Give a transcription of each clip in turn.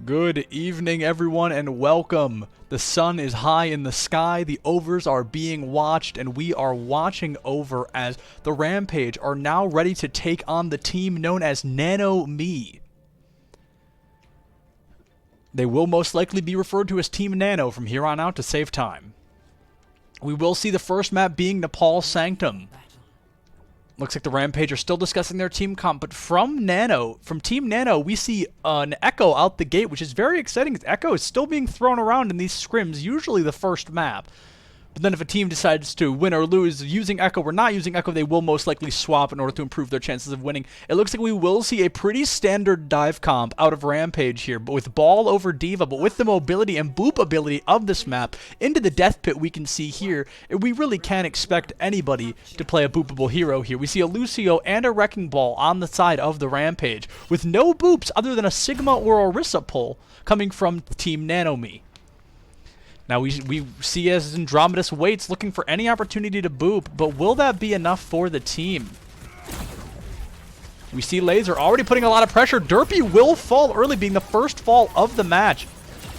Good evening, everyone, and welcome. The sun is high in the sky, the overs are being watched, and we are watching over as the Rampage are now ready to take on the team known as Nano Me. They will most likely be referred to as Team Nano from here on out to save time. We will see the first map being Nepal Sanctum. Looks like the Rampage are still discussing their team comp, but from Team Nano, we see an Echo out the gate, which is very exciting. Echo is still being thrown around in these scrims, usually the first map. But then if a team decides to win or lose using Echo or not using Echo, they will most likely swap in order to improve their chances of winning. It looks like we will see a pretty standard dive comp out of Rampage here, but with Ball over Diva, but with the mobility and boop ability of this map into the Death Pit we can see here, we really can't expect anybody to play a boopable hero here. We see a Lucio and a Wrecking Ball on the side of the Rampage, with no boops other than a Sigma or a Orisa pull coming from Team Nano Me. Now we see as Andromedus waits, looking for any opportunity to boop, but will that be enough for the team? We see Laser already putting a lot of pressure. Derpy will fall early, being the first fall of the match.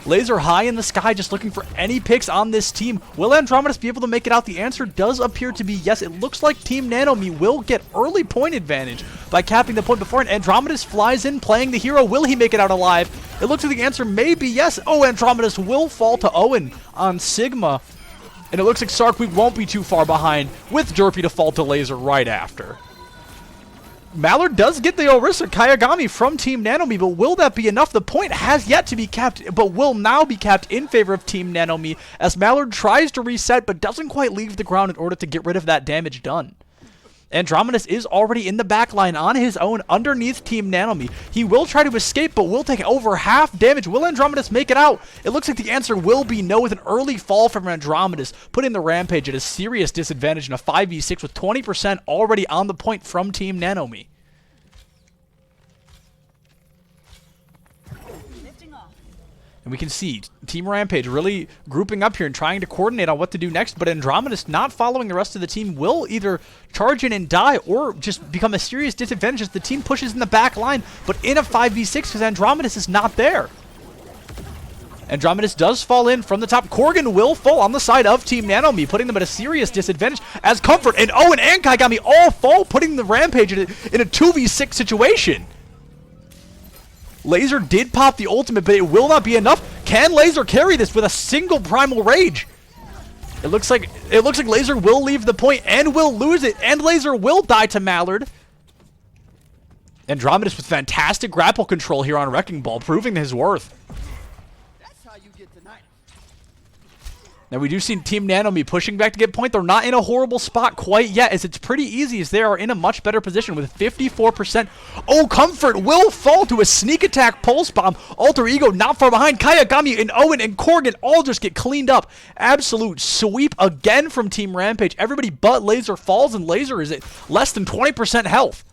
Laser high in the sky, just looking for any picks on this team. Will Andromedus be able to make it out? The answer does appear to be yes. It looks like Team Nano Me will get early point advantage by capping the point before, and Andromedus flies in, playing the hero. Will he make it out alive? It looks like the answer may be yes. Oh, Andromedus will fall to Owen on Sigma, and it looks like Sarkweek won't be too far behind, with Derpy to fall to Laser right after. Mallard does get the Orisa Kayagami from Team Nano Me, but will that be enough? The point has yet to be capped, but will now be capped in favor of Team Nano Me, as Mallard tries to reset, but doesn't quite leave the ground in order to get rid of that damage done. Andromedus is already in the backline on his own underneath Team Nano Me. He will try to escape, but will take over half damage. Will Andromedus make it out? It looks like the answer will be no, with an early fall from Andromedus, putting the Rampage at a serious disadvantage in a 5v6 with 20% already on the point from Team Nano Me. And we can see Team Rampage really grouping up here and trying to coordinate on what to do next, but Andromedus not following the rest of the team will either charge in and die or just become a serious disadvantage as the team pushes in the back line, but in a 5v6 because Andromedus is not there. Andromedus does fall in from the top. Corgan will fall on the side of Team Nano Me, putting them at a serious disadvantage as Comfort and Owen and Kaigami all fall, putting the Rampage in a 2v6 situation. Laser did pop the ultimate, but it will not be enough. Can Laser carry this with a single Primal Rage? It looks like Laser will leave the point and will lose it, and Laser will die to Mallard. Andromedus with fantastic grapple control here on Wrecking Ball, proving his worth. That's how you get tonight. Now we do see Team Nano Me pushing back to get point. They're not in a horrible spot quite yet, as it's pretty easy as they are in a much better position with 54%. Oh, Comfort will fall to a sneak attack pulse bomb. Alter Ego not far behind. Kayagami and Owen and Corgan all just get cleaned up. Absolute sweep again from Team Rampage. Everybody but Laser falls, and Laser is at less than 20% health.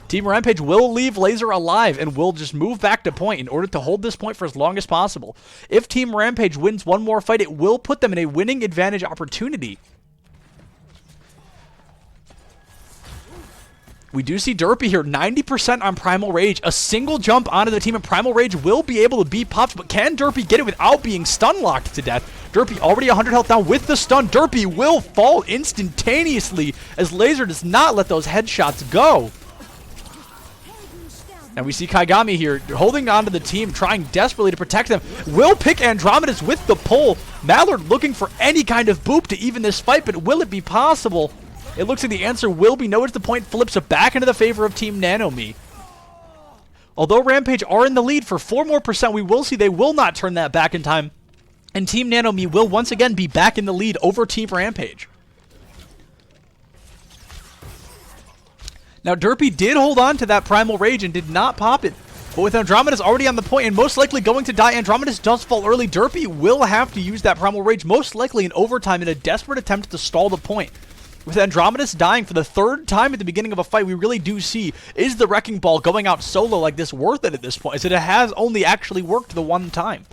Team Rampage will leave Laser alive and will just move back to point in order to hold this point for as long as possible. If Team Rampage wins one more fight, it will put them in a winning advantage opportunity. We do see Derpy here, 90% on Primal Rage. A single jump onto the team, and Primal Rage will be able to be popped, but can Derpy get it without being stun-locked to death? Derpy already 100 health down with the stun. Derpy will fall instantaneously as Laser does not let those headshots go. And we see Kaigami here holding on to the team, trying desperately to protect them. Will pick Andromedus with the pull. Mallard looking for any kind of boop to even this fight, but will it be possible? It looks like the answer will be no, as the point flips it back into the favor of Team Nano Me. Although Rampage are in the lead for 4 more percent, we will see they will not turn that back in time. And Team Nano Me will once again be back in the lead over Team Rampage. Now, Derpy did hold on to that Primal Rage and did not pop it. But with Andromedus already on the point and most likely going to die, Andromedus does fall early. Derpy will have to use that Primal Rage, most likely in overtime, in a desperate attempt to stall the point. With Andromedus dying for the 3rd time at the beginning of a fight, we really do see, is the Wrecking Ball going out solo like this worth it at this point? As it has only actually worked the one time.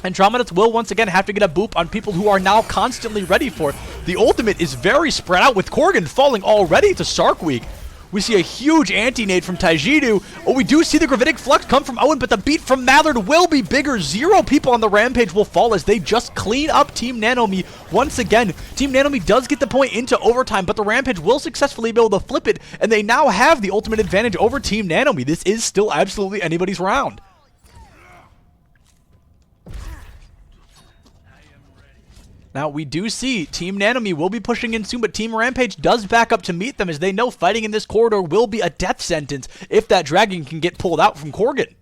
Andromedus will once again have to get a boop on people who are now constantly ready for it. The ultimate is very spread out, with Corgan falling already to Sarkweek. We see a huge anti-nade from Taijidu. Oh, we do see the Gravitic Flux come from Owen, but the beat from Mallard will be bigger. 0 people on the Rampage will fall as they just clean up Team Nano Me once again. Team Nano Me does get the point into overtime, but the Rampage will successfully be able to flip it, and they now have the ultimate advantage over Team Nano Me. This is still absolutely anybody's round. Now, we do see Team Nano Me will be pushing in soon, but Team Rampage does back up to meet them as they know fighting in this corridor will be a death sentence if that dragon can get pulled out from Corgan.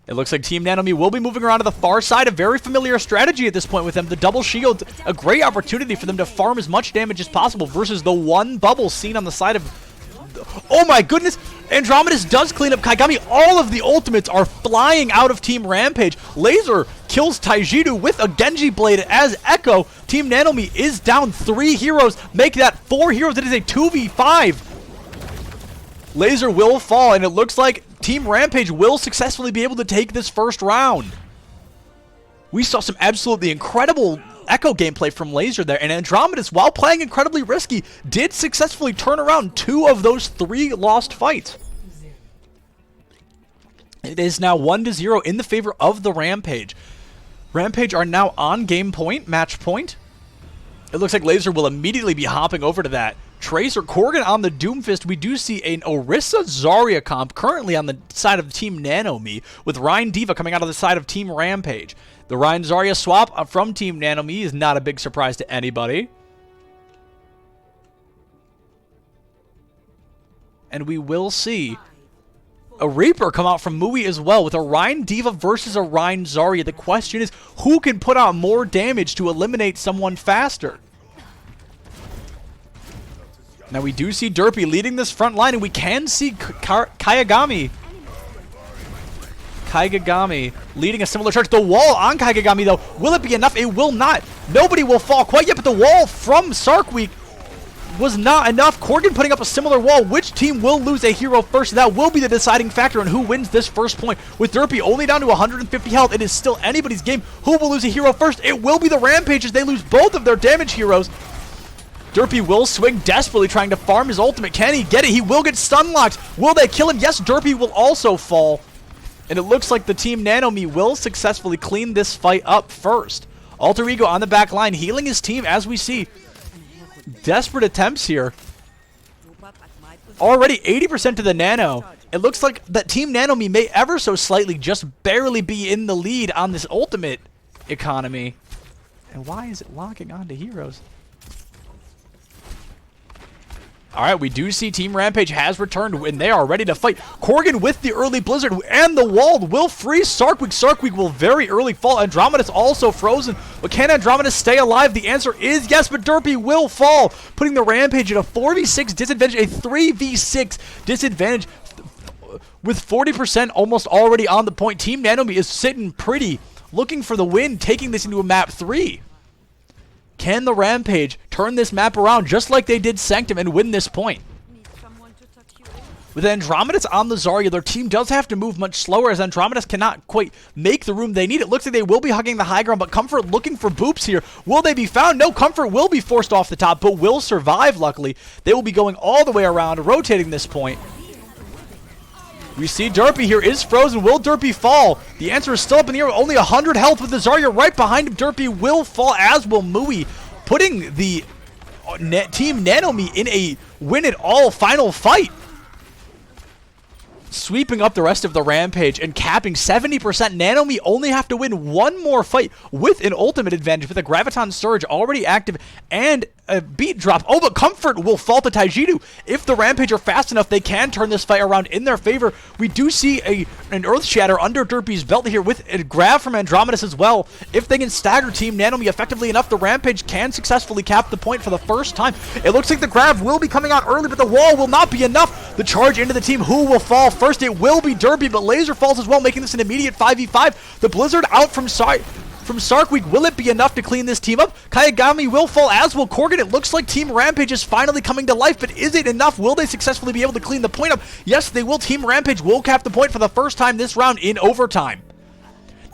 It looks like Team Nano Me will be moving around to the far side, a very familiar strategy at this point with them. The double shield, a great opportunity for them to farm as much damage as possible versus the one bubble seen on the side of... Oh my goodness! Andromedus does clean up Kaigami. All of the ultimates are flying out of Team Rampage. Laser kills Taijidu with a Genji Blade as Echo. Team Nano Me is down 3 heroes. Make that 4 heroes. It is a 2v5. Laser will fall, and it looks like Team Rampage will successfully be able to take this first round. We saw some absolutely incredible Echo gameplay from Laser there, and Andromedus, while playing incredibly risky, did successfully turn around 2 of those 3 lost fights. It is now 1-0 in the favor of the Rampage. Rampage are now on game point, match point. It looks like Laser will immediately be hopping over to that. Tracer, Corgan on the Doomfist. We do see an Orisa Zarya comp currently on the side of Team Nano Me, with Ryan Diva coming out of the side of Team Rampage. The Ryan Zarya swap from Team Nano Me is not a big surprise to anybody. And we will see a Reaper come out from Mui as well, with a Ryan Diva versus a Ryan Zarya. The question is, who can put out more damage to eliminate someone faster? Now we do see Derpy leading this front line, and we can see Kaigami leading a similar charge. The wall on Kaigami, though, will it be enough? It will not. Nobody will fall quite yet, but the wall from Sarkweek was not enough. Corgan putting up a similar wall. Which team will lose a hero first? That will be the deciding factor in who wins this first point. With Derpy only down to 150 health, it is still anybody's game. Who will lose a hero first? It will be the Rampage as they lose both of their damage heroes. Derpy will swing desperately, trying to farm his ultimate. Can he get it? He will get stun locked. Will they kill him? Yes, Derpy will also fall. And it looks like the Team Nano Me will successfully clean this fight up first. Alter Ego on the back line, healing his team as we see desperate attempts here. Already 80% to the Nano. It looks like that Team Nano Me may ever so slightly just barely be in the lead on this ultimate economy. And why is it locking onto heroes? Alright, we do see Team Rampage has returned, and they are ready to fight. Corgan with the early Blizzard, and the wall will freeze Sarkweek. Sarkweek will very early fall. Andromedus also frozen. But can Andromedus stay alive? The answer is yes, but Derpy will fall, putting the Rampage at a 4v6 disadvantage, a 3v6 disadvantage. With 40% almost already on the point, Team Nano Me is sitting pretty, looking for the win, taking this into a map 3. Can the Rampage turn this map around just like they did Sanctum and win this point? With Andromedus on the Zarya, their team does have to move much slower as Andromedus cannot quite make the room they need. It looks like they will be hugging the high ground, but Comfort looking for boops here. Will they be found? No, Comfort will be forced off the top, but will survive, luckily. They will be going all the way around, rotating this point. We see Derpy here is frozen. Will Derpy fall? The answer is still up in the air. Only 100 health with the Zarya right behind him. Derpy will fall, as will Mui, putting the Team Nano Me in a win-it-all final fight. Sweeping up the rest of the Rampage and capping 70%. Nano Me only have to win one more fight with an ultimate advantage, with a Graviton Surge already active and a beat drop. Oh, but Comfort will fall to Taijidu. If the Rampage are fast enough, they can turn this fight around in their favor. We do see an Earth Shatter under Derpy's belt here with a grab from Andromedus as well. If they can stagger Team Nano Me effectively enough, the Rampage can successfully cap the point for the first time. It looks like the grab will be coming out early, but the wall will not be enough. The charge into the team. Who will fall first? It will be Derpy, but Laser falls as well, making this an immediate 5v5. The Blizzard out from Sarkweek. Will it be enough to clean this team up? Kaigami will fall, as will Corgan. It looks like Team Rampage is finally coming to life, but is it enough? Will they successfully be able to clean the point up? Yes, they will. Team Rampage will cap the point for the first time this round in overtime.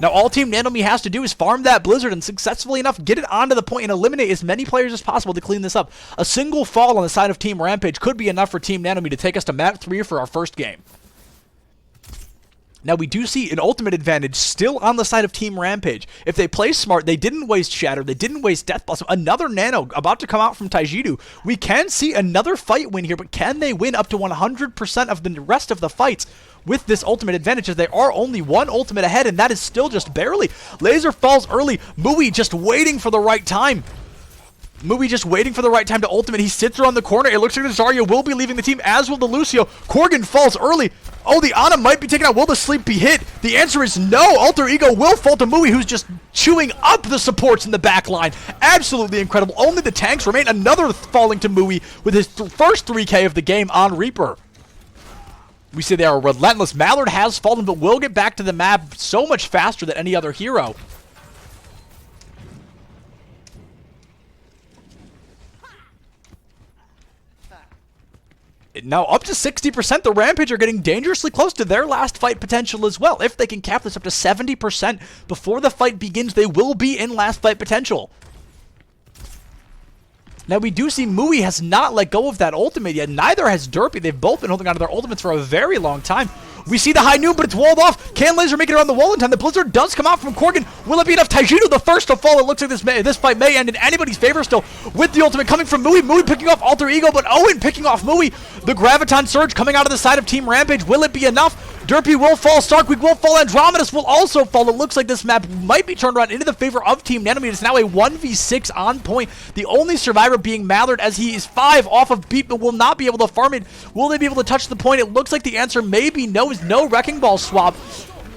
Now, all Team Nano Me has to do is farm that Blizzard and successfully enough get it onto the point and eliminate as many players as possible to clean this up. A single fall on the side of Team Rampage could be enough for Team Nano Me to take us to map 3 for our first game. Now, we do see an ultimate advantage still on the side of Team Rampage. If they play smart, they didn't waste Shatter, they didn't waste Death Blossom. Another Nano about to come out from Taijidu. We can see another fight win here, but can they win up to 100% of the rest of the fights with this ultimate advantage, as they are only one ultimate ahead, and that is still just barely. Laser falls early. Mui just waiting for the right time. Mui just waiting for the right time to ultimate. He sits around the corner. It looks like the Zarya will be leaving the team, as will the Lucio. Corgan falls early. Oh, the Ana might be taken out. Will the sleep be hit? The answer is no. Alter Ego will fall to Mui, who's just chewing up the supports in the back line. Absolutely incredible. Only the tanks remain. Another falling to Mui with his first 3K of the game on Reaper. We see they are relentless. Mallard has fallen, but will get back to the map so much faster than any other hero. Now up to 60%, the Rampage are getting dangerously close to their last fight potential as well. If they can cap this up to 70% before the fight begins, they will be in last fight potential. Now, we do see Mui has not let go of that ultimate yet. Neither has Derpy. They've both been holding on to their ultimates for a very long time. We see the high noon, but it's walled off. Can Laser make it around the wall in time? The Blizzard does come out from Corgan. Will it be enough? Taijidu, the first to fall. It looks like this fight may end in anybody's favor still, with the ultimate coming from Mui. Mui picking off Alter Ego, but Owen picking off Mui. The Graviton Surge coming out of the side of Team Rampage. Will it be enough? Derpy will fall. Starkweek will fall. Andromedus will also fall. It looks like this map might be turned around into the favor of Team Nano Me. It's now a 1v6 on point. The only survivor being Mallard, as he is 5 off of beat, but will not be able to farm it. Will they be able to touch the point? It looks like the answer may be no. Is no Wrecking Ball swap.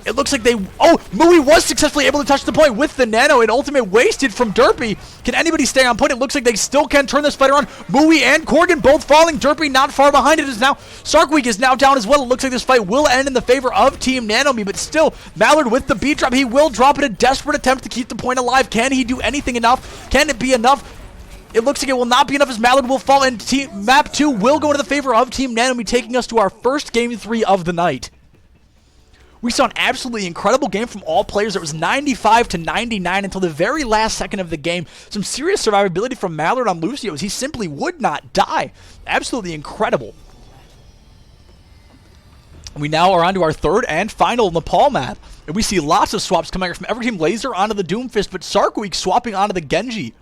It looks like they... Oh, Mui was successfully able to touch the point with the Nano. An ultimate wasted from Derpy. Can anybody stay on point? It looks like they still can turn this fight around. Mui and Corgan both falling. Derpy not far behind it is now. Sarkweek is now down as well. It looks like this fight will end in the favor of Team Nano Me, but still, Mallard with the beat drop. He will drop it. A desperate attempt to keep the point alive. Can he do anything enough? Can it be enough? It looks like it will not be enough, as Mallard will fall, and map 2 will go into the favor of Team Nano Me, taking us to our first game 3 of the night. We saw an absolutely incredible game from all players. It was 95-99 until the very last second of the game. Some serious survivability from Mallard on Lucio, as he simply would not die. Absolutely incredible. We now are on to our third and final Nepal map. And we see lots of swaps coming from every team. Laser onto the Doomfist, but Sarkweek swapping onto the Genji.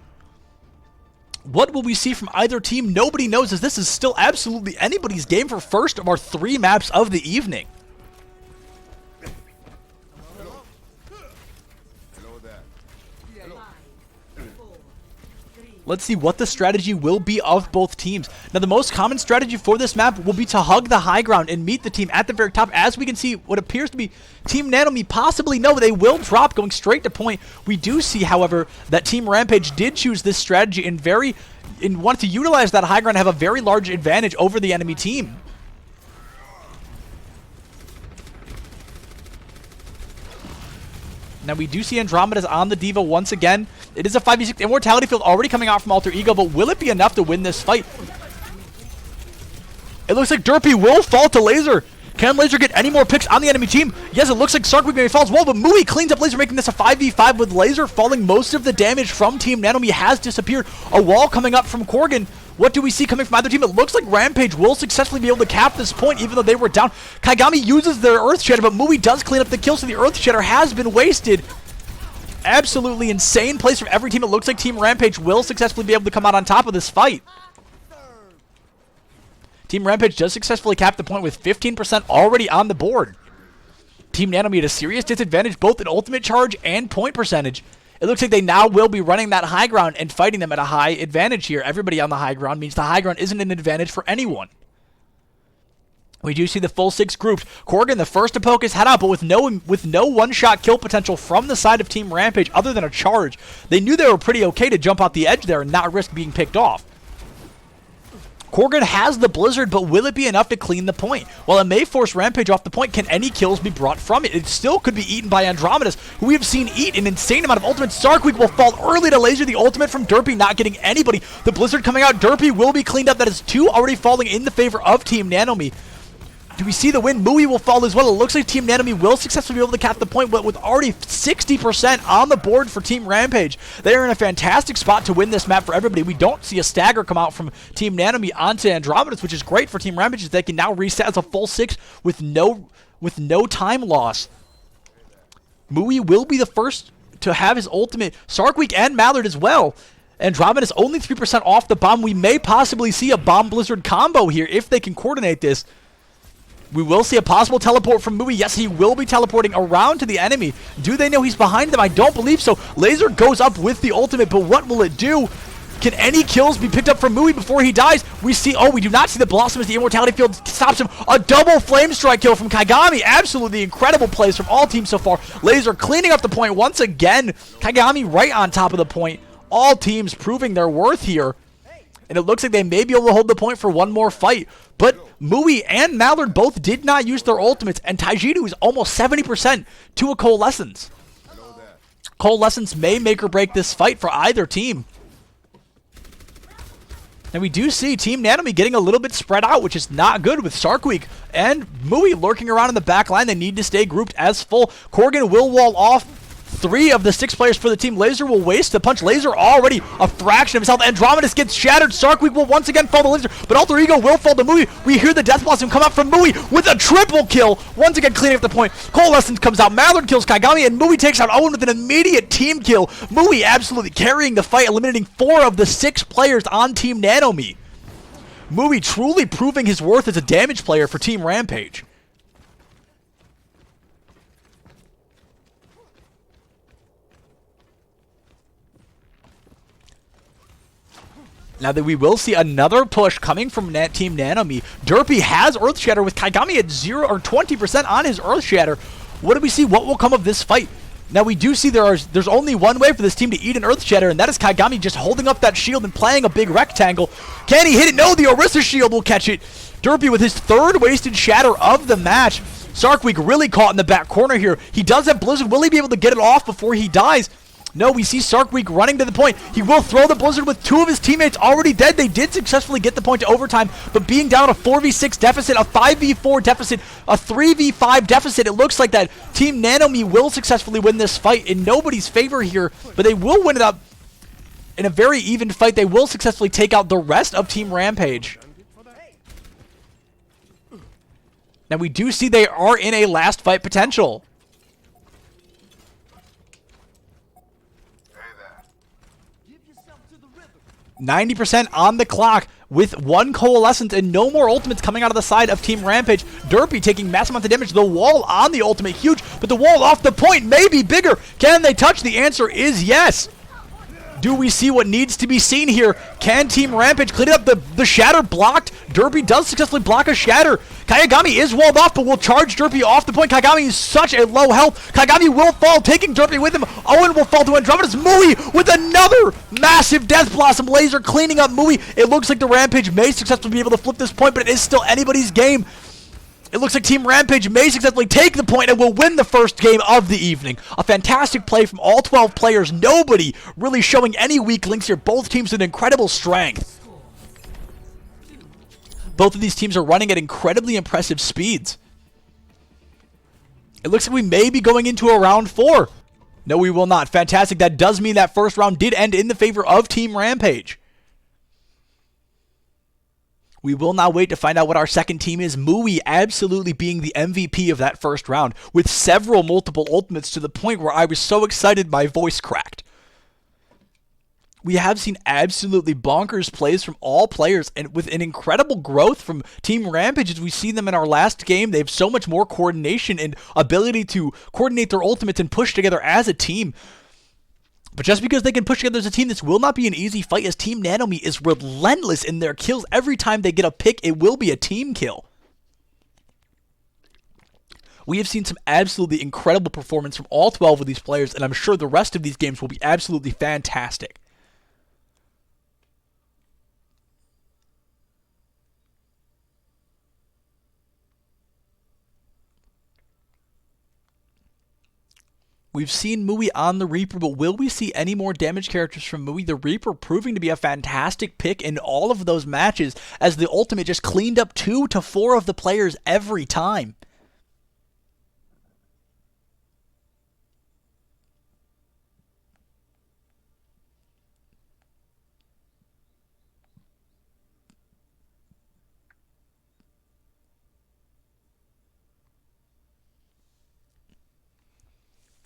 What will we see from either team? Nobody knows, as this is still absolutely anybody's game for first of our 3 maps of the evening. Let's see what the strategy will be of both teams. Now, the most common strategy for this map will be to hug the high ground and meet the team at the very top. As we can see, what appears to be Team Nano Me possibly no, they will drop going straight to point. We do see, however, that Team Rampage did choose this strategy and wanted to utilize that high ground and have a very large advantage over the enemy team. Now, we do see Andromeda's on the Diva once again. It is a 5v6 Immortality Field already coming out from Alter Ego, but will it be enough to win this fight? It looks like Derpy will fall to Laser. Can Laser get any more picks on the enemy team? Yes, it looks like Sarkweek maybe falls well, but Mui cleans up Laser, making this a 5v5 with Laser falling. Most of the damage from Team Nano Me has disappeared. A wall coming up from Corgan. What do we see coming from either team? It looks like Rampage will successfully be able to cap this point, even though they were down. Kaigami uses their Earth Shatter, but Mui does clean up the kill, so the Earth Shatter has been wasted. Absolutely insane place from every team. It looks like Team Rampage will successfully be able to come out on top of this fight. Team Rampage does successfully cap the point with 15% already on the board. Team Nano Me at a serious disadvantage, both in ultimate charge and point percentage. It looks like they now will be running that high ground and fighting them at a high advantage here. Everybody on the high ground means the high ground isn't an advantage for anyone. We do see the full 6 grouped. Corgan, the first to poke his head out, but with no one-shot kill potential from the side of Team Rampage other than a charge. They knew they were pretty okay to jump out the edge there and not risk being picked off. Corgan has the Blizzard, but will it be enough to clean the point? While it may force Rampage off the point, can any kills be brought from it? It still could be eaten by Andromedus, who we have seen eat an insane amount of ultimates. Sarkweek will fall early to Laser, the ultimate from Derpy, not getting anybody. The Blizzard coming out, Derpy will be cleaned up. That is 2 already falling in the favor of Team Nano Me. Do we see the win? Mui will fall as well. It looks like Team Nano Me will successfully be able to cap the point, but with already 60% on the board for Team Rampage. They are in a fantastic spot to win this map for everybody. We don't see a stagger come out from Team Nano Me onto Andromedus, which is great for Team Rampage, as they can now reset as a full 6 with no time loss. Mui will be the first to have his ultimate. Sarkweek and Mallard as well. Andromedus only 3% off the bomb. We may possibly see a Bomb Blizzard combo here if they can coordinate this. We will see a possible teleport from Mui. Yes, he will be teleporting around to the enemy. Do they know he's behind them? I don't believe so. Laser goes up with the ultimate, but what will it do? Can any kills be picked up from Mui before he dies? We do not see the Blossom as the Immortality Field stops him. A double Flame Strike kill from Kagami. Absolutely incredible plays from all teams so far. Laser cleaning up the point once again. Kagami right on top of the point. All teams proving their worth here. And it looks like they may be able to hold the point for one more fight. But Mui and Mallard both did not use their ultimates, and Taijutsu is almost 70% to a Coalescence. Coalescence may make or break this fight for either team. And we do see Team Nano Me getting a little bit spread out, which is not good, with Sarkweek and Mui lurking around in the back line. They need to stay grouped as full. Corgan will wall off 3 of the 6 players for the team. Laser will waste the punch. Laser already a fraction of his health. Andromedus gets shattered. Sarkweek will once again fall to Laser, but Alter Ego will fall to Mui. We hear the Death Blossom come out from Mui with a triple kill. Once again cleaning up the point. Coalescence comes out. Mallard kills Kagami, and Mui takes out Owen with an immediate team kill. Mui absolutely carrying the fight, eliminating 4 of the 6 players on Team Nano Me. Mui truly proving his worth as a damage player for Team Rampage. Now that we will see another push coming from Team Nano Me. Derpy has Earth Shatter with Kagami at 0 or 20% on his Earth Shatter. What do we see? What will come of this fight? Now we do see there's only one way for this team to eat an Earth Shatter, and that is Kagami just holding up that shield and playing a big rectangle. Can he hit it? No, the Orisa shield will catch it. Derpy with his 3rd wasted shatter of the match. Sarkweek really caught in the back corner here. He does have Blizzard. Will he be able to get it off before he dies? No, we see Sarkweek running to the point. He will throw the Blizzard with 2 of his teammates already dead. They did successfully get the point to overtime, but being down a 4v6 deficit, a 5v4 deficit, a 3v5 deficit, it looks like that Team Nano Me will successfully win this fight in nobody's favor here, but they will win it up in a very even fight. They will successfully take out the rest of Team Rampage. Now we do see they are in a last fight potential. 90% on the clock with 1 Coalescence and no more ultimates coming out of the side of Team Rampage. Derpy taking massive amount of damage. The wall on the ultimate huge, but the wall off the point may be bigger. Can they touch? The answer is yes. Do we see what needs to be seen here? Can Team Rampage clean up the shatter blocked? Derpy does successfully block a shatter. Kagami is walled off, but will charge Derpy off the point. Kagami is such a low health. Kagami will fall, taking Derpy with him. Owen will fall to Andromedus. Mui with another massive Death Blossom. Laser cleaning up Mui. It looks like the Rampage may successfully be able to flip this point, but it is still anybody's game. It looks like Team Rampage may successfully take the point and will win the first game of the evening. A fantastic play from all 12 players. Nobody really showing any weak links here. Both teams with incredible strength. Both of these teams are running at incredibly impressive speeds. It looks like we may be going into a round 4. No, we will not. Fantastic. That does mean that first round did end in the favor of Team Rampage. We will now wait to find out what our second team is. Mui absolutely being the MVP of that first round with several multiple ultimates to the point where I was so excited my voice cracked. We have seen absolutely bonkers plays from all players and with an incredible growth from Team Rampage as we see them in our last game. They have so much more coordination and ability to coordinate their ultimates and push together as a team. But just because they can push together as a team, this will not be an easy fight, as Team Nano Me is relentless in their kills. Every time they get a pick, it will be a team kill. We have seen some absolutely incredible performance from all 12 of these players, and I'm sure the rest of these games will be absolutely fantastic. We've seen Mui on the Reaper, but will we see any more damage characters from Mui? The Reaper proving to be a fantastic pick in all of those matches, as the ultimate just cleaned up 2 to 4 of the players every time.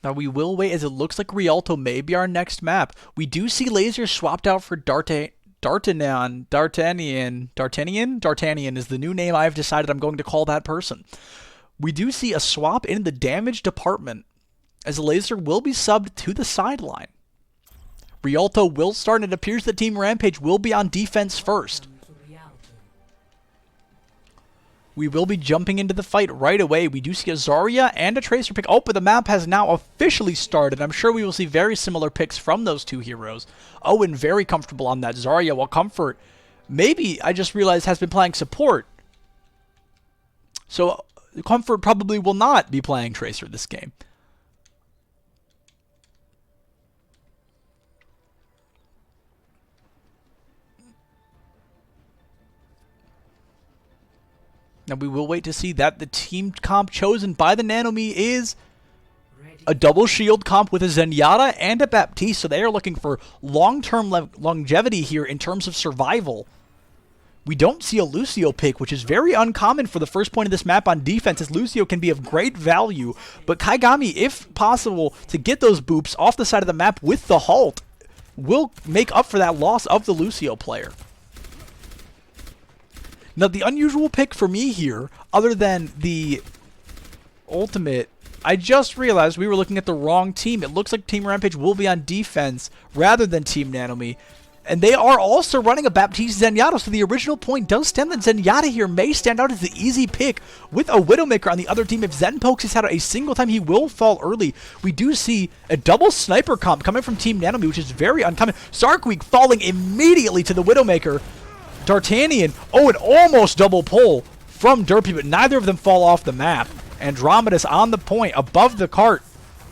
Now we will wait, as it looks like Rialto may be our next map. We do see lasers swapped out for D'Artagnan is the new name I've decided I'm going to call that person. We do see a swap in the damage department, as the laser will be subbed to the sideline. Rialto will start, and it appears that Team Rampage will be on defense first. We will be jumping into the fight right away. We do see a Zarya and a Tracer pick. Oh, but the map has now officially started. I'm sure we will see very similar picks from those two heroes. Owen very comfortable on that Zarya, while Comfort, maybe, I just realized, has been playing support. So Comfort probably will not be playing Tracer this game. Now we will wait to see that the team comp chosen by the Nano Me is a double shield comp with a Zenyatta and a Baptiste, so they are looking for long-term longevity here in terms of survival. We don't see a Lucio pick, which is very uncommon for the first point of this map on defense, as Lucio can be of great value, but Kaigami, if possible, to get those boops off the side of the map with the halt, will make up for that loss of the Lucio player. Now, the unusual pick for me here, other than the ultimate, I just realized we were looking at the wrong team. It looks like Team Rampage will be on defense rather than Team Nano Me. And they are also running a Baptiste Zenyatta, so the original point does stand that Zenyatta here may stand out as the easy pick with a Widowmaker on the other team. If Zen pokes his head out a single time, he will fall early. We do see a double sniper comp coming from Team Nano Me, which is very uncommon. Sarkweek falling immediately to the Widowmaker. D'Artagnan, oh, an almost double pull from Derpy, but neither of them fall off the map. Andromeda's on the point, above the cart.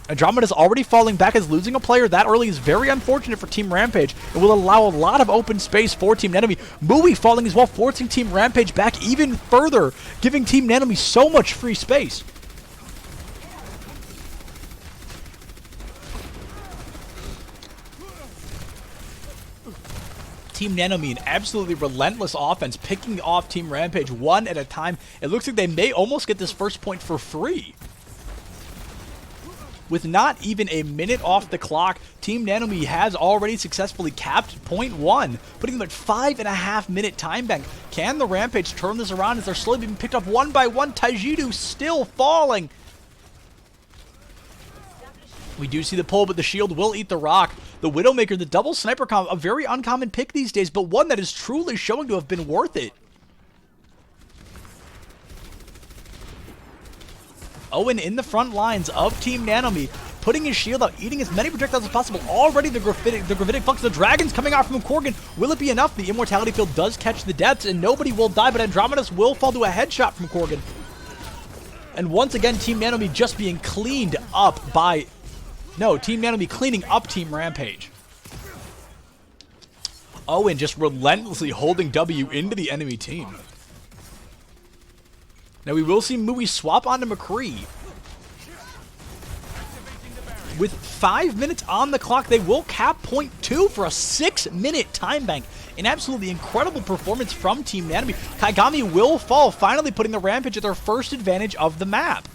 Andromeda's already falling back, as losing a player that early is very unfortunate for Team Rampage. It will allow a lot of open space for Team Nano Me. Mui falling as well, forcing Team Rampage back even further, giving Team Nano Me so much free space. Team Nano Me, an absolutely relentless offense, picking off Team Rampage one at a time. It looks like they may almost get this first point for free. With not even a minute off the clock, Team Nano Me has already successfully capped point 1, putting them at 5.5 minute time bank. Can the Rampage turn this around, as they're slowly being picked up one by one? Tajidu still falling. We do see the pull, but the shield will eat the rock. The Widowmaker, the double sniper comp, a very uncommon pick these days, but one that is truly showing to have been worth it. Owen in the front lines of Team Nano Me, putting his shield out, eating as many projectiles as possible. Already the Gravitic Flux, the Dragon's coming out from Korgan. Will it be enough? The Immortality Field does catch the depths, and nobody will die, but Andromeda's will fall to a headshot from Korgan. And once again, Team Nano Me just being cleaned up by... No, Team Nano Me cleaning up Team Rampage. Owen just relentlessly holding W into the enemy team. Now we will see Mui swap onto McCree. With 5 minutes on the clock, they will cap point 2 for a 6-minute time bank. An absolutely incredible performance from Team Nano Me. Kaigami will fall, finally putting the Rampage at their first advantage of the map.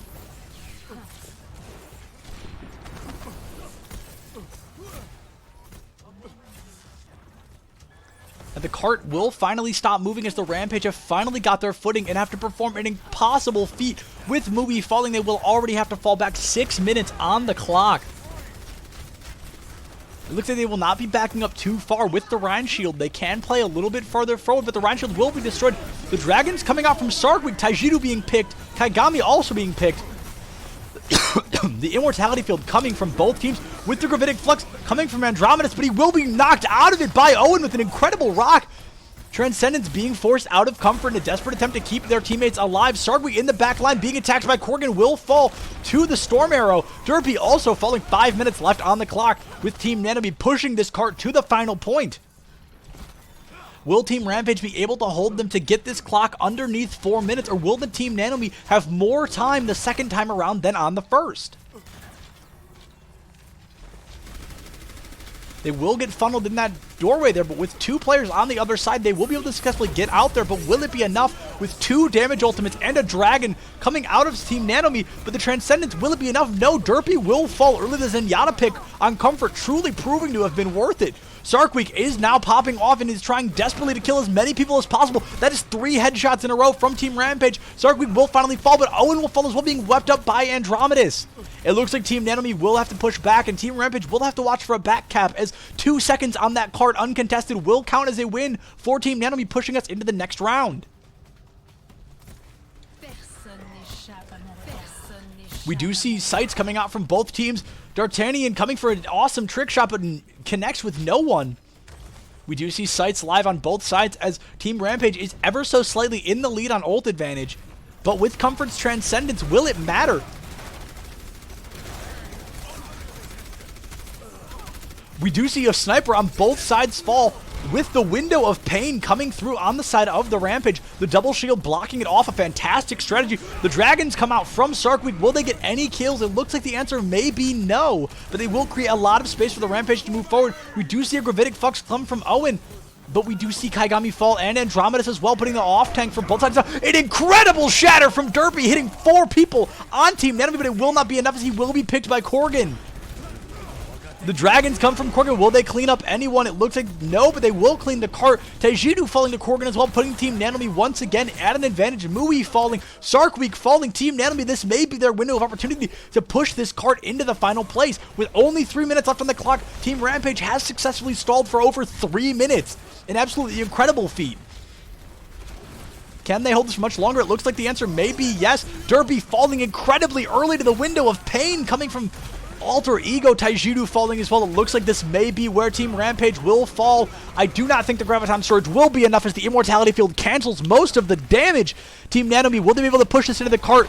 And the cart will finally stop moving, as the Rampage have finally got their footing and have to perform an impossible feat. With Mui falling, they will already have to fall back 6 minutes on the clock. It looks like they will not be backing up too far with the Rhine Shield. They can play a little bit farther forward, but the Rhine Shield will be destroyed. The Dragon's coming out from Sarkweek, Tajidu being picked, Kaigami also being picked. The Immortality Field coming from both teams, with the Gravitic Flux coming from Andromedas, but he will be knocked out of it by Owen with an incredible rock. Transcendence being forced out of comfort in a desperate attempt to keep their teammates alive. Sargweek in the back line being attacked by Corgan will fall to the Storm Arrow. Derpy also falling, 5 minutes left on the clock, with Team Nano Me pushing this cart to the final point. Will Team Rampage be able to hold them to get this clock underneath 4 minutes, or will the Team Nano Me have more time the second time around than on the first? They will get funneled in that doorway there, but with 2 players on the other side, they will be able to successfully get out there, but will it be enough with 2 damage ultimates and a dragon coming out of Team Nano Me? But the Transcendence, will it be enough? No, Derpy will fall early. The Zenyatta pick on comfort, truly proving to have been worth it. Sarkweek is now popping off and is trying desperately to kill as many people as possible. That is 3 headshots in a row from Team Rampage. Sarkweek will finally fall, but Owen will fall as well, being wept up by Andromedus. It looks like Team Nano Me will have to push back, and Team Rampage will have to watch for a back cap, as 2 seconds on that card uncontested will count as a win for Team Nano Me, pushing us into the next round. We do see sights coming out from both teams. D'Artagnan coming for an awesome trick shot, but connects with no one. We do see sights live on both sides, as Team Rampage is ever so slightly in the lead on ult advantage. But with Comfort's Transcendence, will it matter? We do see a sniper on both sides fall, with the window of pain coming through on the side of the Rampage. The double shield blocking it off, a fantastic strategy. The dragons come out from Sarkweek. Will they get any kills? It looks like the answer may be no, but they will create a lot of space for the Rampage to move forward. We do see a Gravitic Flux come from Owen, but we do see Kaigami fall and Andromedus as well, putting the off tank for both sides. An incredible shatter from Derpy, hitting 4 people on Team Nano Me, but it will not be enough as he will be picked by Corgan. The dragons come from Corgan. Will they clean up anyone? It looks like no, but they will clean the cart. Taijutsu falling to Corgan as well, putting Team Nano Me once again at an advantage. Mui falling, Sarkweek falling. Team Nano Me, this may be their window of opportunity to push this cart into the final place. With only 3 minutes left on the clock, Team Rampage has successfully stalled for over 3 minutes. An absolutely incredible feat. Can they hold this for much longer? It looks like the answer may be yes. Derpy falling incredibly early to the window of pain coming from Alter Ego. Taijutsu falling as well. It looks like this may be where Team Rampage will fall. I do not think the Graviton Surge will be enough, as the Immortality Field cancels most of the damage. Team Nano Me, will they be able to push this into the cart?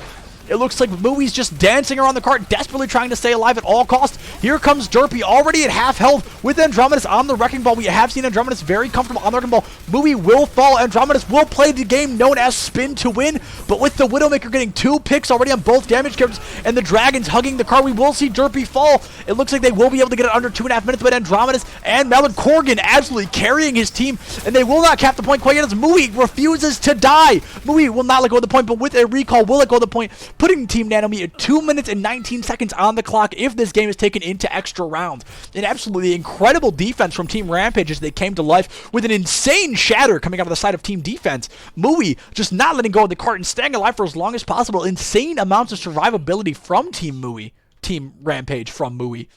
It looks like Mui's just dancing around the cart, desperately trying to stay alive at all costs. Here comes Derpy, already at half health, with Andromedus on the Wrecking Ball. We have seen Andromedus very comfortable on the Wrecking Ball. Mui will fall. Andromedus will play the game known as Spin to win, but with the Widowmaker getting 2 picks already on both damage characters, and the Dragons hugging the cart, we will see Derpy fall. It looks like they will be able to get it under 2.5 minutes, but Andromedus and Malin Corgan absolutely carrying his team, and they will not cap the point quite yet as Mui refuses to die. Mui will not let go of the point, but with a recall will let go of the point, putting Team Nano Me at 2 minutes and 19 seconds on the clock if this game is taken into extra rounds. An absolutely incredible defense from Team Rampage as they came to life with an insane shatter coming out of the side of Team Defense. Mui just not letting go of the cart and staying alive for as long as possible. Insane amounts of survivability from Team Rampage from Mui.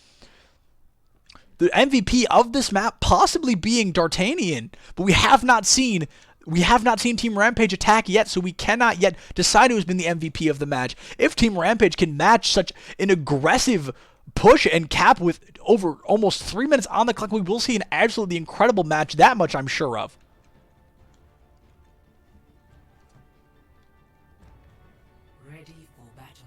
The MVP of this map possibly being D'Artagnan, but we have not seen Team Rampage attack yet, so we cannot yet decide who's been the MVP of the match. If Team Rampage can match such an aggressive push and cap with over almost 3 minutes on the clock, we will see an absolutely incredible match. That much I'm sure of. Ready for battle.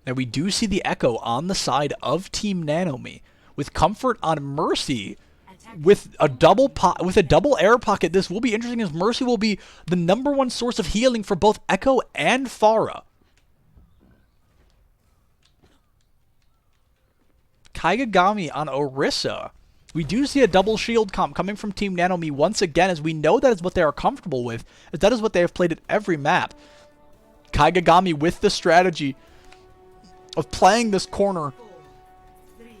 Now we do see the Echo on the side of Team Nano Me, with Comfort on Mercy, with a double air pocket. This will be interesting, as Mercy will be the #1 source of healing for both Echo and Pharah. Kaigami on Orisa. We do see a double shield comp coming from Team Nano Me once again, as we know that is what they are comfortable with, as that is what they have played at every map. Kaigami with the strategy of playing this corner,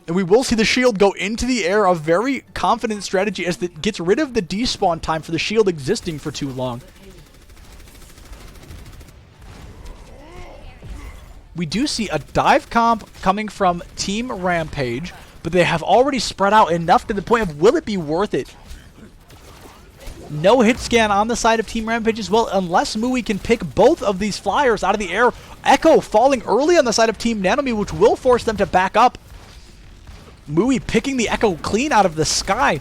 and we will see the shield go into the air, a very confident strategy as it gets rid of the despawn time for the shield existing for too long. We do see a dive comp coming from Team Rampage, but they have already spread out enough to the point of will it be worth it? No hit scan on the side of Team Rampage as well, unless Mui can pick both of these flyers out of the air. Echo falling early on the side of Team Nano Me, which will force them to back up. Mui picking the Echo clean out of the sky.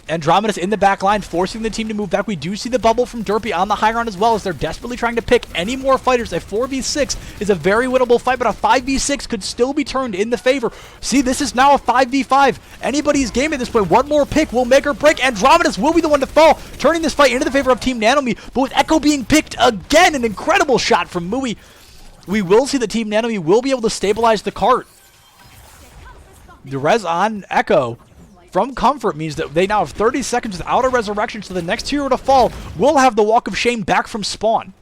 Andromeda's in the back line, forcing the team to move back. We do see the bubble from Derpy on the high ground as well, as they're desperately trying to pick any more fighters. A 4v6 is a very winnable fight, but a 5v6 could still be turned in the favor. See, this is now a 5v5. Anybody's game at this point. One more pick will make or break. Andromeda's will be the one to fall, turning this fight into the favor of Team Nano Me. But with Echo being picked again, an incredible shot from Mui. We will see that Team Nano Me will be able to stabilize the cart. The res on Echo from Comfort means that they now have 30 seconds without a resurrection, so the next hero to fall will have the Walk of Shame back from spawn.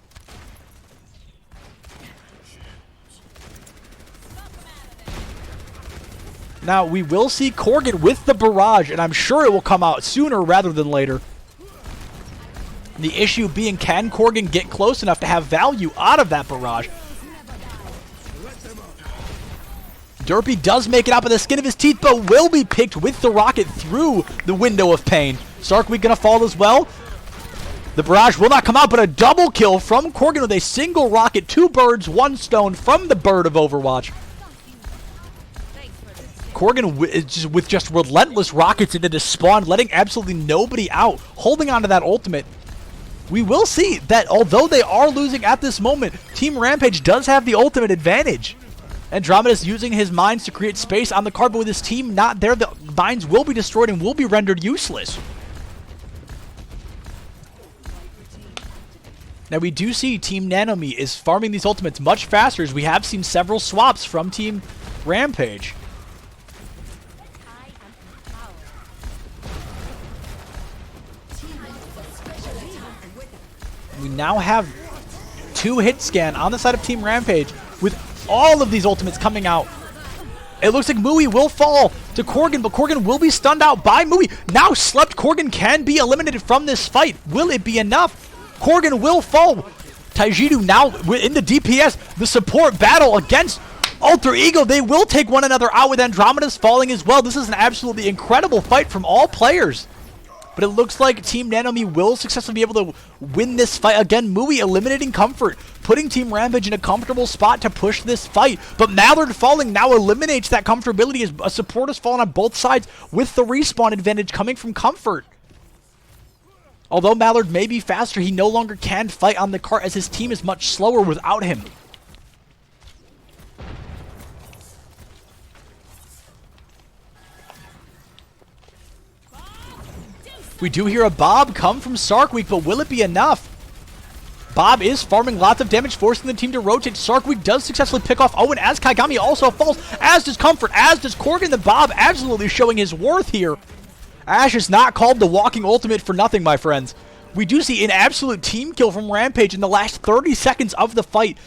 Now, we will see Corgan with the barrage, and I'm sure it will come out sooner rather than later. The issue being, can Corgan get close enough to have value out of that barrage? Derpy does make it out by the skin of his teeth, but will be picked with the rocket through the window of pain. Sarkweek gonna fall as well. The barrage will not come out, but a double kill from Corgan with a single rocket. 2 birds, 1 stone from the bird of Overwatch. Corgan with just relentless rockets into the spawn, letting absolutely nobody out, holding on to that ultimate. We will see that although they are losing at this moment, Team Rampage does have the ultimate advantage. Andromeda's using his mines to create space on the card, but with his team not there, the mines will be destroyed and will be rendered useless. Now we do see Team Nano Me is farming these ultimates much faster, as we have seen several swaps from Team Rampage. We now have 2 hit scan on the side of Team Rampage with all of these ultimates coming out. It looks like Mui will fall to Corgan, but Corgan will be stunned out by Mui. Now slept Corgan can be eliminated from this fight. Will it be enough? Corgan will fall. Taijidu now in the DPS. The support battle against Alter Ego. They will take one another out with Andromeda's falling as well. This is an absolutely incredible fight from all players. But it looks like Team Nano Me will successfully be able to win this fight. Again, Mui eliminating Comfort, putting Team Rampage in a comfortable spot to push this fight. But Mallard falling now eliminates that comfortability, as a support has fallen on both sides with the respawn advantage coming from Comfort. Although Mallard may be faster, he no longer can fight on the cart, as his team is much slower without him. We do hear a Bob come from Sarkweek, but will it be enough? Bob is farming lots of damage, forcing the team to rotate. Sarkweek does successfully pick off Owen, as Kaigami also falls, as does Comfort, as does Corgan. The Bob absolutely showing his worth here. Ash is not called the walking ultimate for nothing, my friends. We do see an absolute team kill from Rampage in the last 30 seconds of the fight.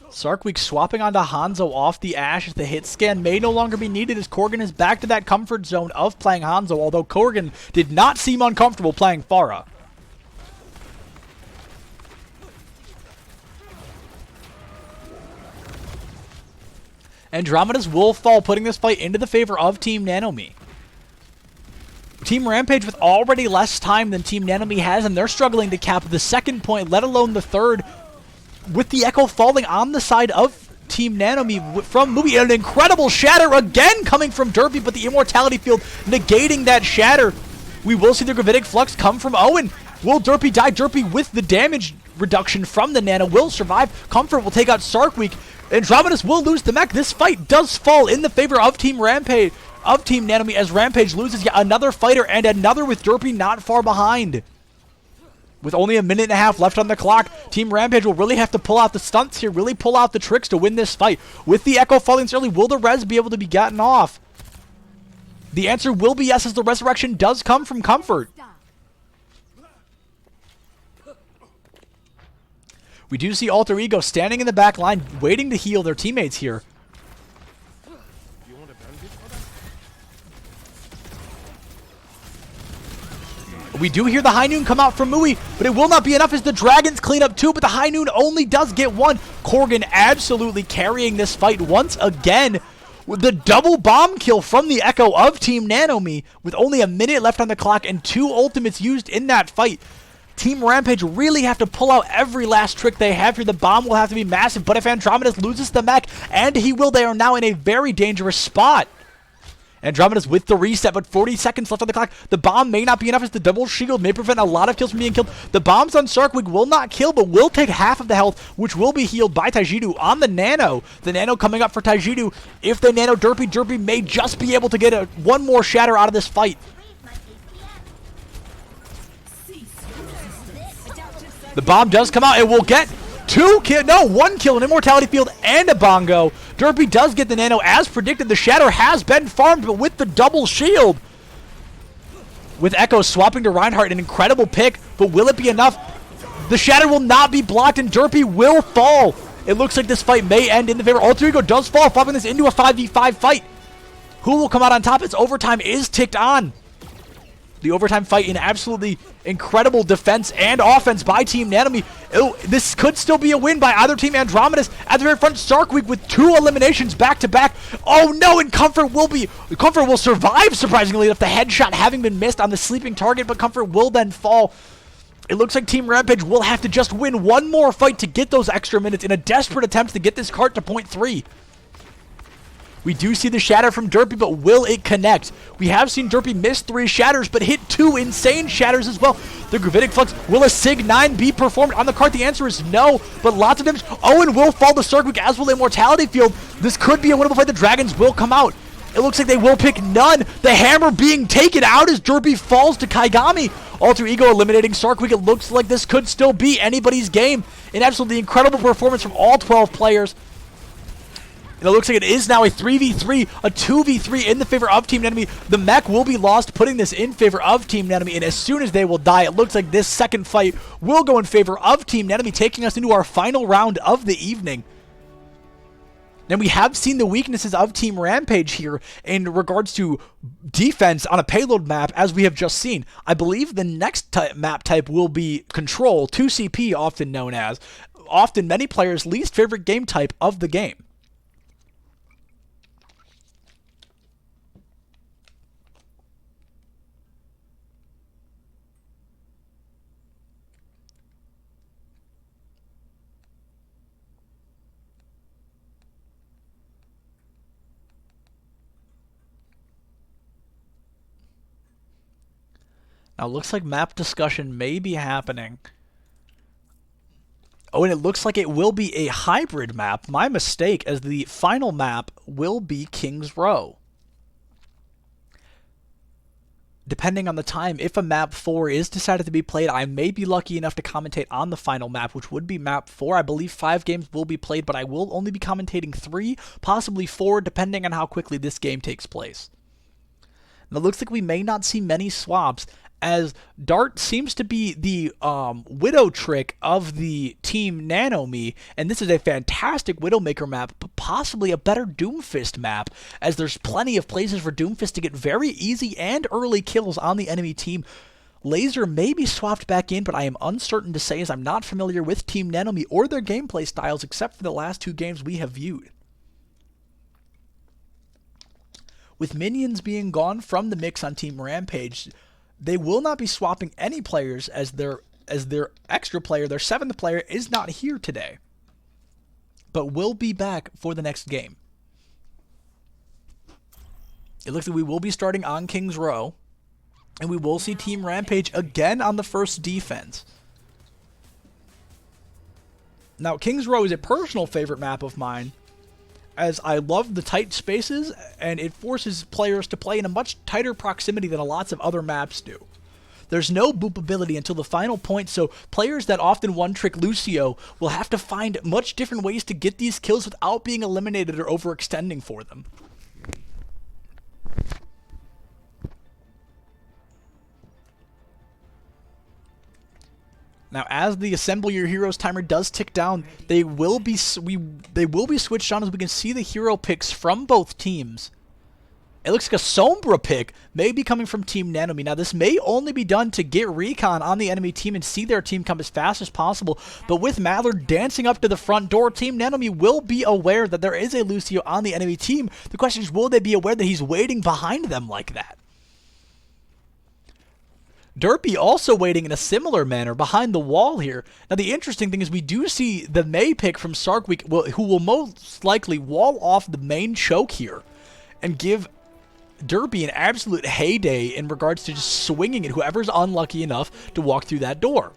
Sarkweek swapping onto Hanzo off the Ashe, as the hit scan may no longer be needed, as Corgan is back to that comfort zone of playing Hanzo, although Corgan did not seem uncomfortable playing Pharah. Andromeda's will fall, putting this fight into the favor of Team Nano Me. Team Rampage with already less time than Team Nano Me has, and they're struggling to cap the second point, let alone the third, with the Echo falling on the side of Team Nano Me from Mui. An incredible shatter again coming from Derpy, but the Immortality Field negating that shatter. We will see the Gravitic Flux come from Owen. Will Derpy die? Derpy with the damage reduction from the Nano will survive. Comfort will take out Sarkweek. Andromeda's will lose the mech. This fight does fall in the favor of Team Rampage, of Team Nano Me, as Rampage loses yet another fighter, and another with Derpy not far behind. With only a minute and a half left on the clock, Team Rampage will really have to pull out the stunts here, really pull out the tricks to win this fight. With the Echo falling early, will the res be able to be gotten off? The answer will be yes, as the resurrection does come from Comfort. We do see Alter Ego standing in the back line, waiting to heal their teammates here. We do hear the High Noon come out from Mui, but it will not be enough as the Dragons clean up 2, but the High Noon only does get 1. Corgan absolutely carrying this fight once again with the double bomb kill from the Echo of Team Nano Me with only a minute left on the clock and 2 ultimates used in that fight. Team Rampage really have to pull out every last trick they have here. The bomb will have to be massive, but if Andromedus loses the mech, and he will, they are now in a very dangerous spot. Andromedus with the reset, but 40 seconds left on the clock. The bomb may not be enough as the double shield may prevent a lot of kills from being killed. The bombs on Sarkwick will not kill, but will take half of the health, which will be healed by Taijidu on the Nano. The Nano coming up for Taijidu. If they Nano Derpy, Derpy may just be able to get one more shatter out of this fight. The bomb does come out. It will get 1 kill, an Immortality Field, and a Bongo. Derpy does get the Nano as predicted. The Shatter has been farmed, but with the double shield. With Echo swapping to Reinhardt, an incredible pick, but will it be enough? The Shatter will not be blocked, and Derpy will fall. It looks like this fight may end in the favor. Alter Ego does fall, flopping this into a 5v5 fight. Who will come out on top? Its overtime is ticked on. The overtime fight in absolutely incredible defense and offense by Team Nano Me. This could still be a win by either team. Andromedus at the very front. Sarkweek with 2 eliminations back to back. Oh no, and Comfort will survive surprisingly enough, the headshot having been missed on the sleeping target, but Comfort will then fall. It looks like Team Rampage will have to just win one more fight to get those extra minutes in a desperate attempt to get this cart to point 3. We do see the shatter from Derpy, but will it connect? We have seen Derpy miss 3 shatters, but hit 2 insane shatters as well. The Gravitic Flux, will a Sig 9 be performed on the cart? The answer is no, but lots of damage. Owen will fall to Sarkwick, as will Immortality Field. This could be a winnable fight. The Dragons will come out. It looks like they will pick none. The hammer being taken out as Derpy falls to Kaigami. Alter Ego eliminating Sarkwick. It looks like this could still be anybody's game. An absolutely incredible performance from all 12 players. And it looks like it is now a 3v3, a 2v3 in the favor of Team Nano Me. The mech will be lost, putting this in favor of Team Nano Me, and as soon as they will die, it looks like this second fight will go in favor of Team Nano Me, taking us into our final round of the evening. Now, we have seen the weaknesses of Team Rampage here in regards to defense on a payload map, as we have just seen. I believe the next map type will be Control, 2CP often known as, often many players' least favorite game type of the game. Now, it looks like map discussion may be happening. Oh, and it looks like it will be a hybrid map. My mistake, as the final map will be King's Row. Depending on the time, if a map 4 is decided to be played, I may be lucky enough to commentate on the final map, which would be map 4. I believe 5 games will be played, but I will only be commentating 3, possibly 4, depending on how quickly this game takes place. And it looks like we may not see many swaps, as Dart seems to be the Widow trick of the Team Nano Me, and this is a fantastic Widowmaker map, but possibly a better Doomfist map, as there's plenty of places for Doomfist to get very easy and early kills on the enemy team. Laser may be swapped back in, but I am uncertain to say, as I'm not familiar with Team Nano Me or their gameplay styles, except for the last 2 games we have viewed. With minions being gone from the mix on Team Rampage, they will not be swapping any players, as their extra player, their 7th player, is not here today, but will be back for the next game. It looks like we will be starting on King's Row, and we will see Team Rampage again on the first defense. Now, King's Row is a personal favorite map of mine, as I love the tight spaces, and it forces players to play in a much tighter proximity than lots of other maps do. There's no boop ability until the final point, so players that often one-trick Lucio will have to find much different ways to get these kills without being eliminated or overextending for them. Now, as the Assemble Your Heroes timer does tick down, they will be switched on, as we can see the hero picks from both teams. It looks like a Sombra pick may be coming from Team Nano Me. Now, this may only be done to get recon on the enemy team and see their team come as fast as possible. But with Mallard dancing up to the front door, Team Nano Me will be aware that there is a Lucio on the enemy team. The question is, will they be aware that he's waiting behind them like that? Derpy also waiting in a similar manner behind the wall here. Now, the interesting thing is we do see the May pick from Sarkweek, who will most likely wall off the main choke here and give Derpy an absolute heyday in regards to just swinging at whoever's unlucky enough to walk through that door.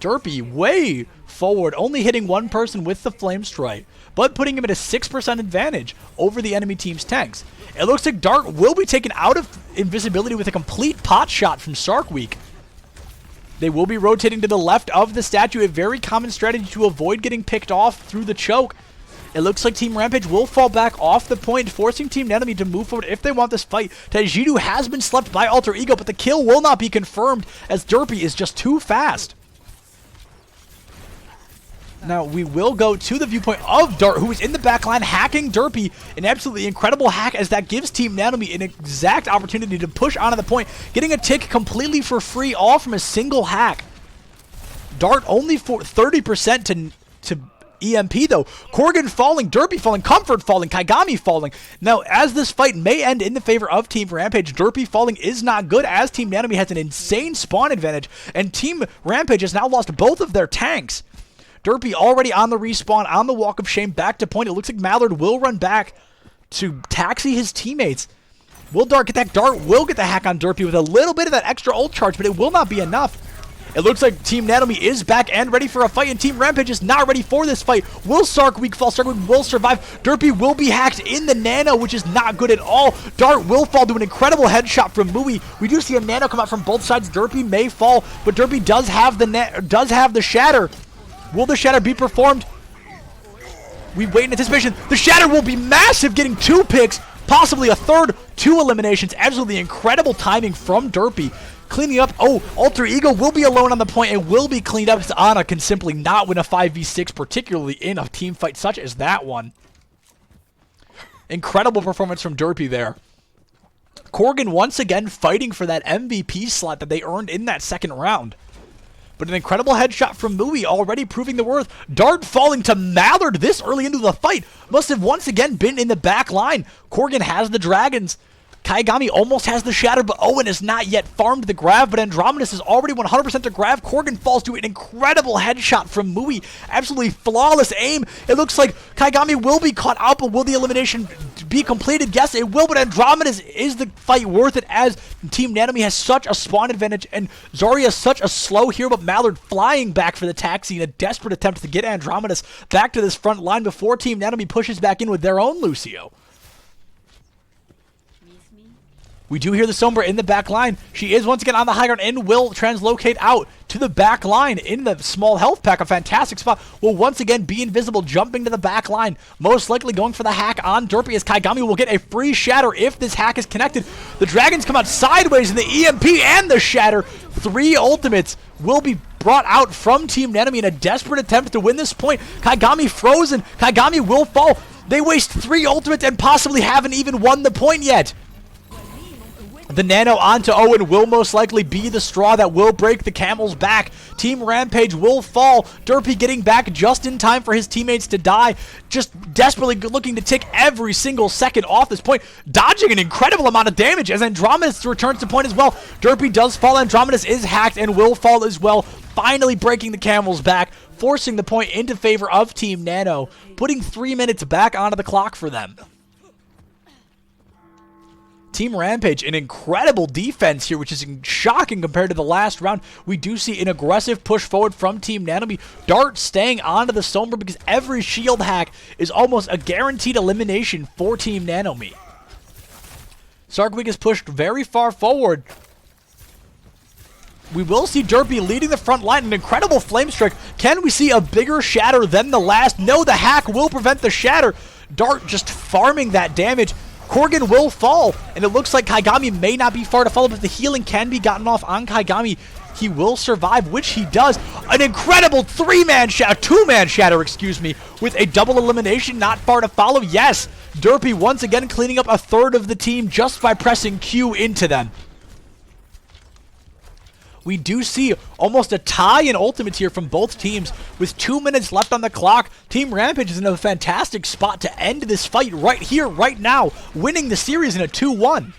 Derpy way forward, only hitting one person with the Flame Strike, but putting him at a 6% advantage over the enemy team's tanks. It looks like Dart will be taken out of invisibility with a complete pot shot from Sarkweek. They will be rotating to the left of the statue, a very common strategy to avoid getting picked off through the choke. It looks like Team Rampage will fall back off the point, forcing Team Nano Me to move forward if they want this fight. Tajidu has been slept by Alter Ego, but the kill will not be confirmed as Derpy is just too fast. Now, we will go to the viewpoint of Dart, who is in the backline hacking Derpy. An absolutely incredible hack, as that gives Team Nano Me an exact opportunity to push onto the point, getting a tick completely for free, all from a single hack. Dart only for 30% to EMP though. Corgan falling, Derpy falling, Comfort falling, Kaigami falling. Now, as this fight may end in the favor of Team Rampage, Derpy falling is not good, as Team Nano Me has an insane spawn advantage, and Team Rampage has now lost both of their tanks. Derpy already on the respawn, on the Walk of Shame, back to point. It looks like Mallard will run back to taxi his teammates. Will Dart get that? Dart will get the hack on Derpy with a little bit of that extra ult charge, but it will not be enough. It looks like Team Nano Me is back and ready for a fight, and Team Rampage is not ready for this fight. Will Sarkweek fall? Sarkweek will survive. Derpy will be hacked in the Nano, which is not good at all. Dart will fall to an incredible headshot from Mui. We do see a Nano come out from both sides. Derpy may fall, but Derpy does have the Shatter. Will the Shatter be performed? We wait in anticipation. The Shatter will be massive, getting 2 picks, possibly a third, 2 eliminations. Absolutely incredible timing from Derpy. Cleaning up. Oh, Alter Ego will be alone on the point and will be cleaned up, because Ana can simply not win a 5v6, particularly in a team fight such as that one. Incredible performance from Derpy there. Corgan once again fighting for that MVP slot that they earned in that second round. But an incredible headshot from Mui, already proving the worth. Dart falling to Mallard this early into the fight. Must have once again been in the back line. Corgan has the Dragons. Kaigami almost has the Shatter, but Owen has not yet farmed the Grav, but Andromedus is already 100% to Grav. Corgan falls to an incredible headshot from Mui. Absolutely flawless aim. It looks like Kaigami will be caught out, but will the elimination be completed? Yes, it will, but Andromedus, is the fight worth it, as Team Nano Me has such a spawn advantage, and Zarya is such a slow hero, but Mallard flying back for the taxi in a desperate attempt to get Andromedus back to this front line before Team Nano Me pushes back in with their own Lucio. We do hear the Sombra in the back line. She is once again on the high ground and will translocate out to the back line in the small health pack. A fantastic spot. Will once again be invisible, jumping to the back line. Most likely going for the hack on Derpy, as Kaigami will get a free Shatter if this hack is connected. The Dragons come out sideways in the EMP and the Shatter. 3 ultimates will be brought out from Team Nano Me in a desperate attempt to win this point. Kaigami frozen. Kaigami will fall. They waste 3 ultimates and possibly haven't even won the point yet. The Nano onto Owen will most likely be the straw that will break the camel's back. Team Rampage will fall. Derpy getting back just in time for his teammates to die. Just desperately looking to tick every single second off this point. Dodging an incredible amount of damage as Andromedus returns to point as well. Derpy does fall. Andromedus is hacked and will fall as well. Finally breaking the camel's back, forcing the point into favor of Team Nano, putting 3 minutes back onto the clock for them. Team Rampage, an incredible defense here, which is shocking compared to the last round. We do see an aggressive push forward from Team Nano Me. Dart staying onto the Sombra because every shield hack is almost a guaranteed elimination for Team Nano Me. Sarkweek is pushed very far forward. We will see Derpy leading the front line. An incredible flame strike. Can we see a bigger Shatter than the last? No, the hack will prevent the Shatter. Dart just farming that damage. Corgan will fall, and it looks like Kaigami may not be far to follow, but the healing can be gotten off on Kaigami. He will survive, which he does. An incredible 2-man shatter, excuse me, with a double elimination, not far to follow. Yes, Derpy once again cleaning up a third of the team just by pressing Q into them. We do see almost a tie in ultimates here from both teams with 2 minutes left on the clock. Team Rampage is in a fantastic spot to end this fight right here, right now, winning the series in a 2-1.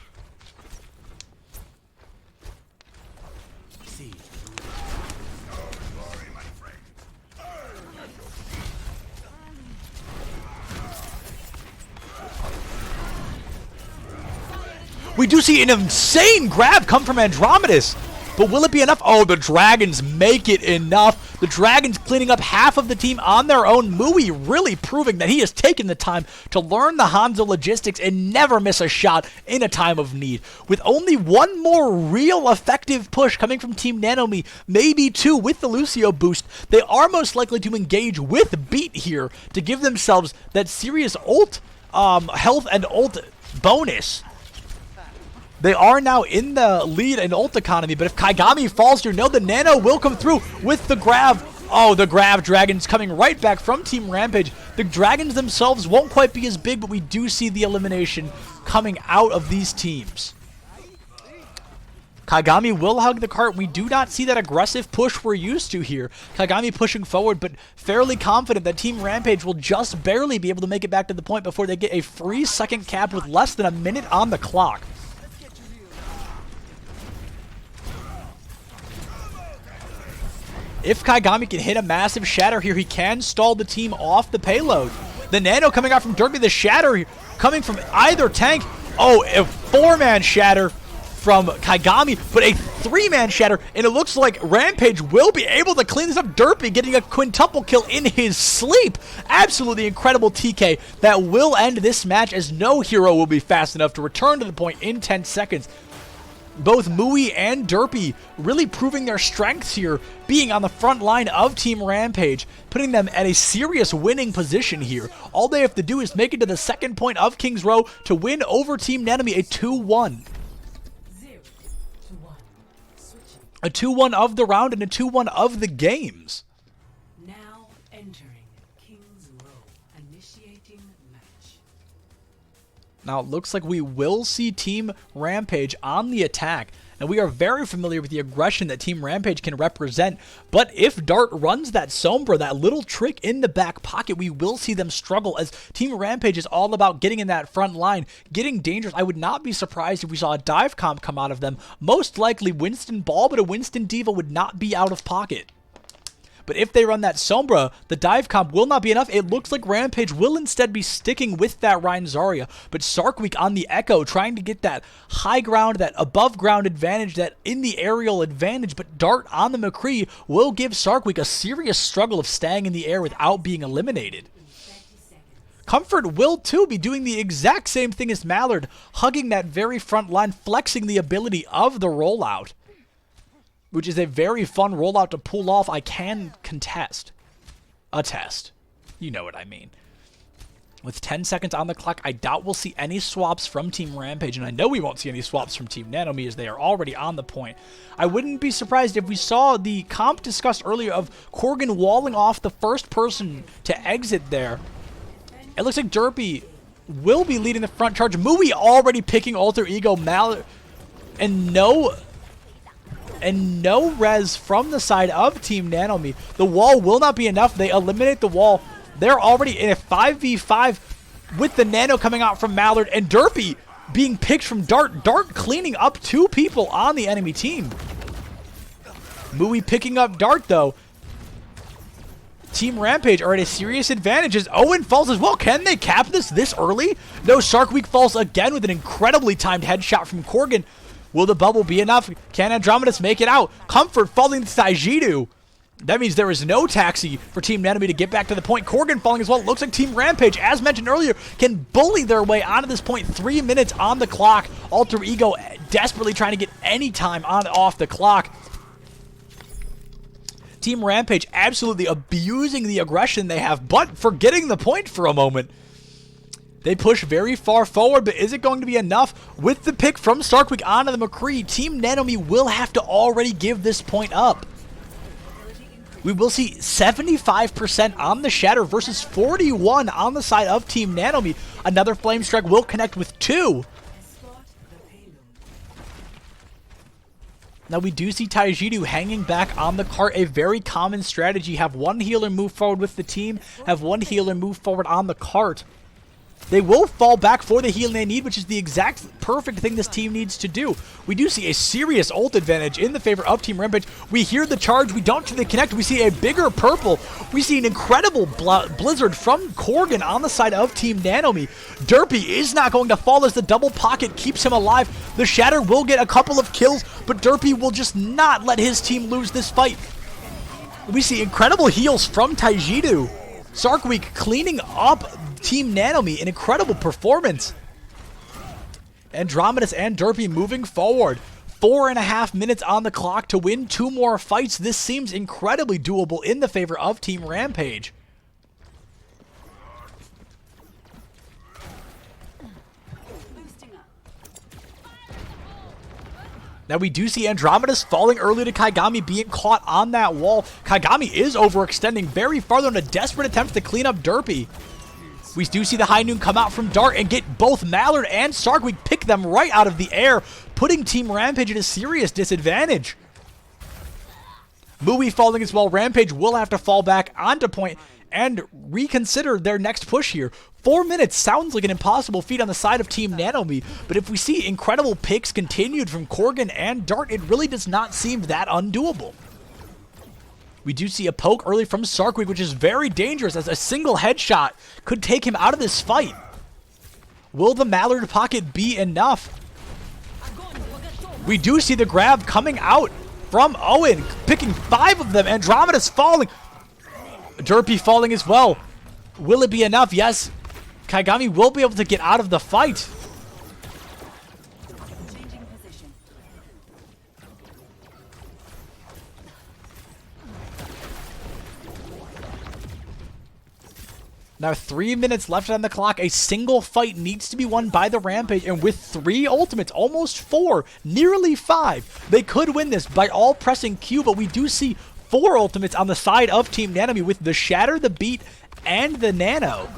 We do see an insane grab come from Andromedus. But will it be enough? Oh, the Dragons make it enough. The Dragons cleaning up half of the team on their own. Mui really proving that he has taken the time to learn the Hanzo logistics and never miss a shot in a time of need. With only one more real effective push coming from Team Nano Me, maybe two with the Lucio boost, they are most likely to engage with Beat here to give themselves that serious ult health and ult bonus. They are now in the lead in ult economy, but if Kaigami falls here, no, the Nano will come through with the grab. Oh, the grab Dragons coming right back from Team Rampage. The Dragons themselves won't quite be as big, but we do see the elimination coming out of these teams. Kaigami will hug the cart. We do not see that aggressive push we're used to here. Kaigami pushing forward, but fairly confident that Team Rampage will just barely be able to make it back to the point before they get a free second cap with less than a minute on the clock. If Kaigami can hit a massive shatter here, he can stall the team off the payload. The Nano coming out from Derpy, the shatter coming from either tank. Oh, a 4-man shatter from Kaigami, but a 3-man shatter, and it looks like Rampage will be able to clean this up. Derpy getting a quintuple kill in his sleep. Absolutely incredible TK that will end this match, as no hero will be fast enough to return to the point in 10 seconds. Both Mui and Derpy really proving their strengths here, being on the front line of Team Rampage, putting them at a serious winning position here. All they have to do is make it to the second point of King's Row to win over Team Nano Me, a 2-1. A 2-1 of the round and a 2-1 of the games. Now entering King's Row, initiating match. Now it looks like we will see Team Rampage on the attack, and we are very familiar with the aggression that Team Rampage can represent, but if Dart runs that Sombra, that little trick in the back pocket, we will see them struggle, as Team Rampage is all about getting in that front line, getting dangerous. I would not be surprised if we saw a dive comp come out of them. Most likely Winston Ball, but a Winston Diva would not be out of pocket. But if they run that Sombra, the dive comp will not be enough. It looks like Rampage will instead be sticking with that Rein Zarya. But Sarkweek on the Echo, trying to get that high ground, that above ground advantage, that in the aerial advantage. But Dart on the McCree will give Sarkweek a serious struggle of staying in the air without being eliminated. Comfort will too be doing the exact same thing as Mallard, hugging that very front line, flexing the ability of the rollout, which is a very fun rollout to pull off. I can attest. You know what I mean. With 10 seconds on the clock, I doubt we'll see any swaps from Team Rampage, and I know we won't see any swaps from Team Nano Me, as they are already on the point. I wouldn't be surprised if we saw the comp discussed earlier of Corgan walling off the first person to exit there. It looks like Derpy will be leading the front charge. Mui already picking Alter Ego, Mallard, and no res from the side of Team Nano Me. The wall will not be enough. They eliminate the wall. They're already in a 5v5 with the Nano coming out from Mallard, and Derpy being picked from Dart. Dart cleaning up 2 people on the enemy team. Mui picking up Dart, though. Team Rampage are at a serious advantage as Owen falls as well. Can they cap this early? No, Sarkweek falls again with an incredibly timed headshot from Corgan. Will the bubble be enough? Can Andromedus make it out? Comfort falling to Saijidu. That means there is no taxi for Team Nano Me to get back to the point. Corgan falling as well. It looks like Team Rampage, as mentioned earlier, can bully their way onto this point. 3 minutes on the clock. Alter Ego desperately trying to get any time on off the clock. Team Rampage absolutely abusing the aggression they have, but forgetting the point for a moment. They push very far forward, but is it going to be enough? With the pick from Sarkweek onto the McCree, Team Nano Me will have to already give this point up. We will see 75% on the Shatter versus 41 on the side of Team Nano Me. Another Flame Strike will connect with 2. Now we do see Taijidu hanging back on the cart, a very common strategy. Have one healer move forward with the team, have one healer move forward on the cart. They will fall back for the healing they need, which is the exact perfect thing this team needs to do. We do see a serious ult advantage in the favor of Team Rampage. We hear the charge. We don't see the connect. We see a bigger purple. We see an incredible blizzard from Korgan on the side of Team Nano Me. Derpy is not going to fall as the double pocket keeps him alive. The Shatter will get a couple of kills, but Derpy will just not let his team lose this fight. We see incredible heals from Taijidu. Sarkweek cleaning up Team Nano Me, an incredible performance. Andromedus and Derpy moving forward. 4.5 minutes on the clock to win 2 more fights. This seems incredibly doable in the favor of Team Rampage. Now we do see Andromedus falling early to Kaigami, being caught on that wall. Kaigami is overextending very farther in a desperate attempt to clean up Derpy. We do see the High Noon come out from Dart and get both Mallard and Sarkweek, pick them right out of the air, putting Team Rampage at a serious disadvantage. Mui falling as well. Rampage will have to fall back onto point and reconsider their next push here. 4 minutes sounds like an impossible feat on the side of Team Nano Me, but if we see incredible picks continued from Korgan and Dart, it really does not seem that undoable. We do see a poke early from Sarkweek, which is very dangerous as a single headshot could take him out of this fight. Will the Mallard pocket be enough? We do see the grab coming out from Owen, picking 5 of them. Andromedus falling. Derpy falling as well. Will it be enough? Yes. Kaigami will be able to get out of the fight. Now 3 minutes left on the clock. A single fight needs to be won by the Rampage, and with 3 ultimates, almost 4, nearly 5, they could win this by all pressing Q, but we do see 4 ultimates on the side of Team Nano Me with the Shatter, the Beat, and the Nano.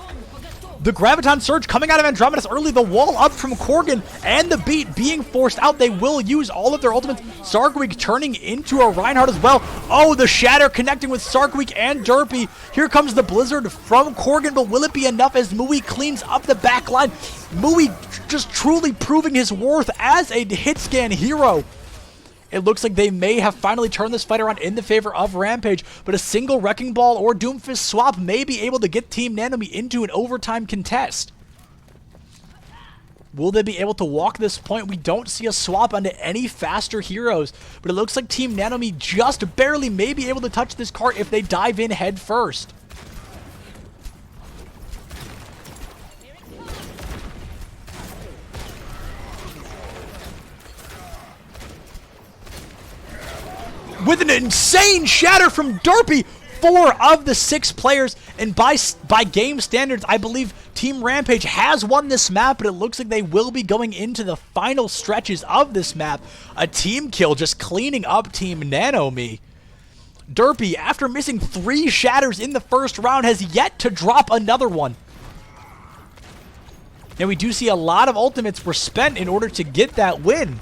The Graviton Surge coming out of Andromedus early, the wall up from Korgan, and the Beat being forced out. They will use all of their ultimates. Sarkweek turning into a Reinhardt as well. Oh, the Shatter connecting with Sarkweek and Derpy. Here comes the Blizzard from Korgan, but will it be enough as Mui cleans up the back line? Mui just truly proving his worth as a hit scan hero. It looks like they may have finally turned this fight around in the favor of Rampage, but a single Wrecking Ball or Doomfist swap may be able to get Team Nano Me into an overtime contest. Will they be able to walk this point? We don't see a swap onto any faster heroes, but it looks like Team Nano Me just barely may be able to touch this cart if they dive in head first. With an insane shatter from Derpy, 4 of the 6 players, and by game standards, I believe Team Rampage has won this map, but it looks like they will be going into the final stretches of this map. A team kill just cleaning up Team Nano Me. Derpy, after missing 3 shatters in the first round, has yet to drop another one. Now we do see a lot of ultimates were spent in order to get that win.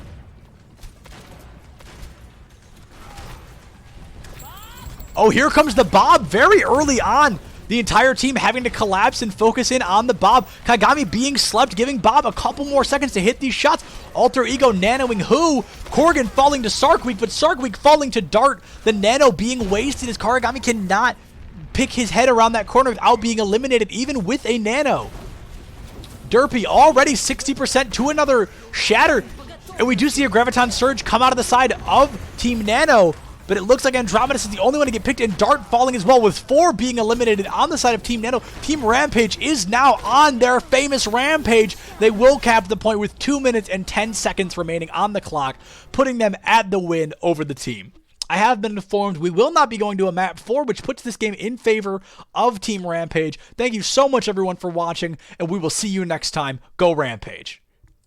Oh, here comes the Bob very early on. The entire team having to collapse and focus in on the Bob. Kaigami being slept, giving Bob a couple more seconds to hit these shots. Alter Ego nanoing who? Korgan falling to Sarkweek, but Sarkweek falling to Dart. The nano being wasted as Kaigami cannot pick his head around that corner without being eliminated, even with a nano. Derpy already 60% to another shatter. And we do see a Graviton Surge come out of the side of Team Nano. But it looks like Andromedus is the only one to get picked, and Dart falling as well, with 4 being eliminated on the side of Team Nano. Team Rampage is now on their famous Rampage. They will cap the point with 2 minutes and 10 seconds remaining on the clock, putting them at the win over the team. I have been informed we will not be going to a map 4, which puts this game in favor of Team Rampage. Thank you so much, everyone, for watching, and we will see you next time. Go Rampage.